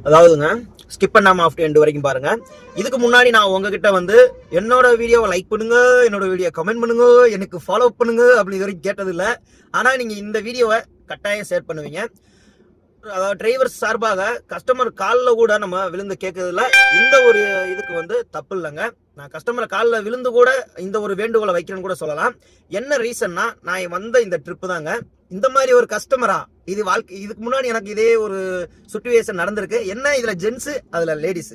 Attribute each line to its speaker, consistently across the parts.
Speaker 1: அதாவதுங்க ஸ்கிப் பண்ணாம after end வரைக்கும் பாருங்க. இதுக்கு முன்னாடி நான் உங்ககிட்ட வந்து என்னோட வீடியோவை லைக் பண்ணுங்க, என்னோட வீடியோ கமெண்ட் பண்ணுங்க, எனக்கு ஃபாலோ பண்ணுங்க அப்படி இது வரைக்கும் கேட்டது இல்லை. ஆனா நீங்க இந்த வீடியோவை கட்டாயம் ஷேர் பண்ணுவீங்க. அதாவது டிரைவர் சார்பாக கஸ்டமர் காலில் கூட நம்ம விழுந்து கேட்கறதுல இந்த ஒரு இதுக்கு வந்து தப்பு இல்லைங்க. நான் கஸ்டமர் காலில் விழுந்து கூட இந்த ஒரு வேண்டுகோளை வைக்கிறேன்னு கூட சொல்லலாம். என்ன ரீசன்னா, நான் வந்த இந்த ட்ரிப்பு தாங்க. இந்த மாதிரி ஒரு கஸ்டமரா இது வாழ்க்கை இதுக்கு முன்னாடி எனக்கு இதே ஒரு சுச்சுவேஷன் நடந்திருக்கு. என்ன இதுல ஜென்ஸ் அதுல லேடிஸ்,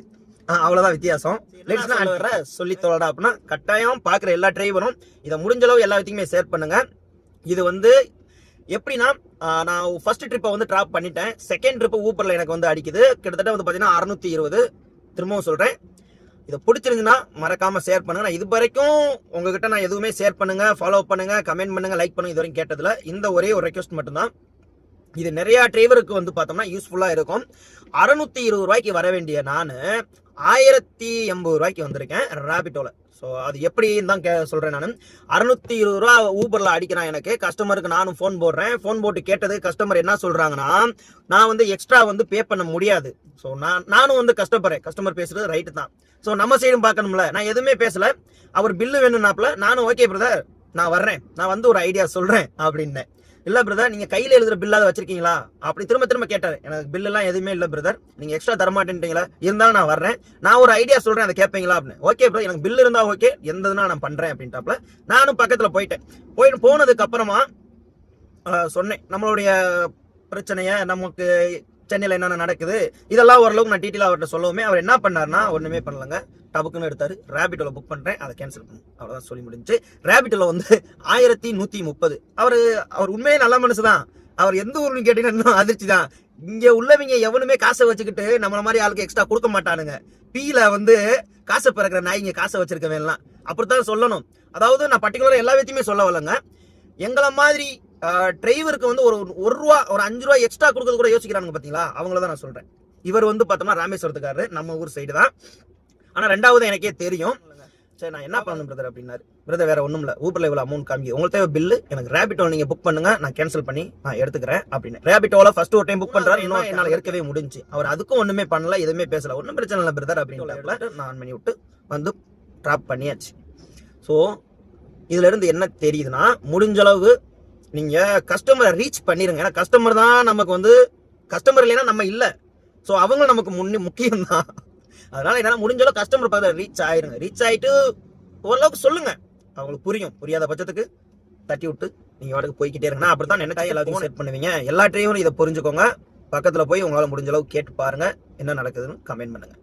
Speaker 1: அவ்வளவுதான் வித்தியாசம். லேடிஸ்னா சொல்லி தோலடா அப்படின்னா கட்டாயம் பாக்குற எல்லா டிரைவரும் இதை முடிஞ்ச அளவு எல்லா வித்தையுமே ஷேர் பண்ணுங்க. இது வந்து எப்படின்னா, நான் ஃபர்ஸ்ட் ட்ரிப்பை வந்து டிராப் பண்ணிட்டேன். செகண்ட் ட்ரிப் ஊப்பர்ல எனக்கு வந்து அடிக்குது. கிட்டத்தட்ட வந்து பாத்தீங்கன்னா 620. திரும்பவும் சொல்றேன், இதை பிடிச்சிருந்துன்னா மறக்காம ஷேர் பண்ணுங்க. நான் இது வரைக்கும் உங்ககிட்ட நான் எதுவுமே ஷேர் பண்ணுங்க, ஃபாலோ பண்ணுங்க, கமெண்ட் பண்ணுங்க, லைக் பண்ணுங்க இது வரைக்கும் கேட்டதுல இந்த ஒரே ஒரு ரெக்வஸ்ட் மட்டும்தான். இது நிறைய டிரைவருக்கு வந்து பார்த்தோம்னா யூஸ்ஃபுல்லா இருக்கும். 620 ரூபாய்க்கு வர வேண்டிய நான் 1080 ரூபாய்க்கு வந்திருக்கேன் ராபிட்டோல. ஸோ அது எப்படின்னு தான் சொல்றேன். நான் 620 ரூபா ஊபர்ல அடிக்கிறான் எனக்கு. கஸ்டமருக்கு நானும் ஃபோன் போடுறேன். ஃபோன் போட்டு கேட்டது கஸ்டமர் என்ன சொல்றாங்கன்னா, நான் வந்து எக்ஸ்ட்ரா வந்து பே பண்ண முடியாது. ஸோ நானும் வந்து கஷ்டப்படுறேன். கஸ்டமர் பேசுறது ரைட்டு தான். ஸோ நம்ம சைடும் பார்க்கணும்ல. நான் எதுவுமே பேசல. அவர் பில்லு வேணும்னாப்ல. நானும் ஓகே பிரதர் நான் வர்றேன், நான் வந்து ஒரு ஐடியா சொல்றேன் அப்படின்னேன். இல்ல பிரதர் நீங்க கையில எழுதுற பில்லாத வச்சிருக்கீங்களா அப்படி திரும்ப திரும்ப கேட்டாரு. எனக்கு பில் எல்லாம் எதுவுமே இல்ல பிரதர், நீங்க எக்ஸ்ட்ரா தரமாட்டேன்ட்டீங்களா, இருந்தாலும் நான் வர்றேன், நான் ஒரு ஐடியா சொல்றேன், அதை கேட்பீங்களா அப்படின்னு. ஓகே பிரதர் எனக்கு பில் இருந்தா ஓகே, எந்ததுன்னா நான் பண்றேன் அப்படின்ட்டாப்ல. நானும் பக்கத்துல போனதுக்கு அப்புறமா சொன்னேன் நம்மளுடைய பிரச்சனைய, நமக்கு சென்னையில் என்னென்ன நடக்குது இதெல்லாம் ஓரளவுக்கு நான் டீட்டெயிலாக அவர்கிட்ட சொல்லவுமே அவர் என்ன பண்ணாருன்னா ஒன்றுமே பண்ணலங்க. டபுக்குன்னு எடுத்தாரு, ரேபிட்டோல புக் பண்ணுறேன், அதை கேன்சல் பண்ணு, அவ்வளோதான் சொல்லி முடிஞ்சு. ரேபிட்டோல வந்து 1130. அவர் உண்மையே நல்ல மனசு தான். அவர் எந்த ஊர்னு கேட்டீங்கன்னா இன்னும் அதிர்ச்சி தான். இங்கே உள்ளவங்க எவனுமே காசை வச்சுக்கிட்டு நம்மள மாதிரி ஆளுக்கு எக்ஸ்ட்ரா கொடுக்க மாட்டானுங்க. பீல வந்து காசை பிறக்கிற நாய்ங்க காசை வச்சிருக்கவேன்லாம் அப்படித்தான் சொல்லணும். அதாவது நான் பர்டிகுலராக எல்லா விதத்தையுமே சொல்ல வரலங்க. எங்களை மாதிரி டிரைவருக்கு வந்து ஒரு ரூபா ஒரு 5 ரூபா எக்ஸ்ட்ரா கொடுக்கறது கூட யோசிக்கிறாங்க பாத்தீங்களா, அவங்கள தான் நான் சொல்றேன். இவர் வந்து பார்த்தோம்னா ராமேஸ்வரத்துக்காரரு, நம்ம ஊர் சைடு தான். ஆனா ரெண்டாவது எனக்கே தெரியும். சரி நான் என்ன பண்ணணும் பிரதர் அப்படின்னாரு. பிரதர் வேற ஒண்ணும் இல்ல, ஊபர்ல இவ்வளவு அமௌண்ட் காமிக்குது, உங்களுக்கு தேவை பில்லு, எனக்கு ரேபிட்டோல நீங்க புக் பண்ணுங்க, நான் கேன்சல் பண்ணி நான் எடுத்துக்கிறேன் அப்படின்னு. ரேபிட்டோல ஃபர்ஸ்ட் ஒரு டைம் புக் பண்றாரு, இன்னும் என்னால எடுக்கவே முடிஞ்சு. அவர் அதுக்கும் ஒண்ணுமே பண்ணல, எதுவுமே பேசல, ஒன்றும் பிரச்சனை இல்லை பிரதர் அப்படின்னு நான் பண்ணி விட்டு வந்து டிராப் பண்ணியாச்சு. ஸோ இதுல இருந்து என்ன தெரியுதுன்னா, முடிஞ்ச அளவு நீங்க கஸ்டமரை ரீச் பண்ணிருங்க. ஏன்னா கஸ்டமர் தான் நமக்கு வந்து, கஸ்டமர் இல்லைன்னா நம்ம இல்லை. ஸோ அவங்க நமக்கு முக்கியம் தான். அதனால என்ன முடிஞ்ச அளவு கஸ்டமர் பார்த்து ரீச் ஆயிருங்க. ரீச் ஆயிட்டு ஓரளவுக்கு சொல்லுங்க, அவங்களுக்கு புரியும். புரியாத பட்சத்துக்கு தட்டி விட்டு நீங்க வாடகை போய்கிட்டே இருங்கன்னா அப்படித்தான் என்ன எல்லாத்தையும் செட் பண்ணுவீங்க. எல்லா டிரைவரும் இதை புரிஞ்சுக்கோங்க. பக்கத்துல போய் உங்களால முடிஞ்ச அளவு கேட்டு பாருங்க, என்ன நடக்குதுன்னு கமெண்ட் பண்ணுங்க.